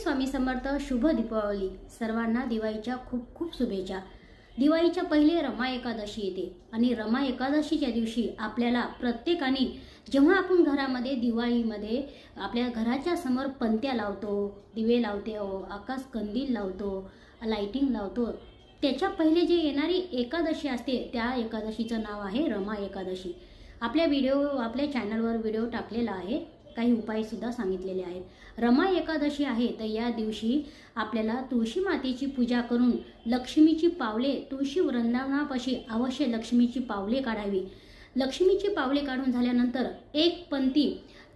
स्वामी समर्थ. शुभ दीपावली. सर्वांना दिवाळीच्या खूप खूप शुभेच्छा. दिवाळीच्या पहिले रमा एकादशी येते आणि रमा एकादशीच्या दिवशी आपल्याला प्रत्येकाने जेव्हा आपण घरामध्ये दिवाळीमध्ये आपल्या घराच्या समोर पंत्या लावतो, दिवे लावतो, आकाश कंदील लावतो, लाइटिंग लावतो, त्याच्या पहिले जे येणारी एकादशी असते त्या एकादशीचं नाव आहे रमा एकादशी. आपल्या चॅनलवर व्हिडिओ टाकलेला आहे, काही उपाय सुद्धा सांगितलेले आहेत. रमा एकादशी आहे तर या दिवशी आपल्याला तुळशी मातेची पूजा करून लक्ष्मीची पावले, तुळशी वृंदावनापाशी अवश्य लक्ष्मीची पावले काढावी. लक्ष्मीची पावले काढून झाल्यानंतर एक पंती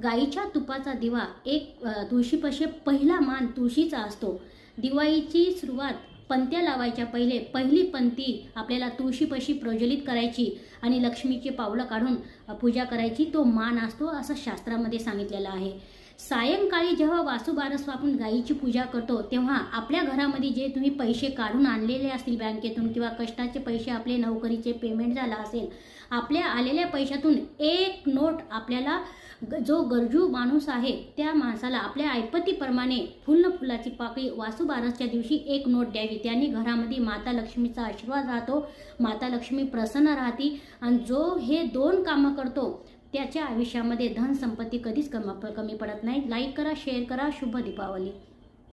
गाईच्या तुपाचा दिवा, एक तुळशीपाशी पहिला मान तुळशीचा असतो. दिवाळीची सुरुवात पंत्या लावायच्या पहिली पंती आपल्याला तुळशीपाशी प्रज्वलित करायची आणि लक्ष्मीचे पावलं काढून पूजा करायची. तो मान असतो असं शास्त्रामध्ये सांगितलेलं आहे. सायंकाळी जेव्हा वासुबारस आपण गायीची पूजा करतो तेव्हा आपल्या घरामध्ये जे तुम्ही पैसे काढून आणलेले असतील बँकेतून किंवा कष्टाचे पैसे, आपले नोकरीचे पेमेंट झाला असेल, आपल्या आलेल्या पैशातून एक नोट आपल्याला जो गरजू माणूस आहे त्या माणसाला आपल्या ऐपतीप्रमाणे फुलाची पाकळी वासुबारसच्या दिवशी एक नोट द्यावी. त्याने घरामध्ये माता लक्ष्मीचा आशीर्वाद राहतो, माता लक्ष्मी प्रसन्न राहते आणि जो हे दोन कामं करतो त्याच्या आयुष्यामध्ये धन संपत्ती कधीच कमी पडत नाही. लाईक करा, शेअर करा. शुभ दीपावली.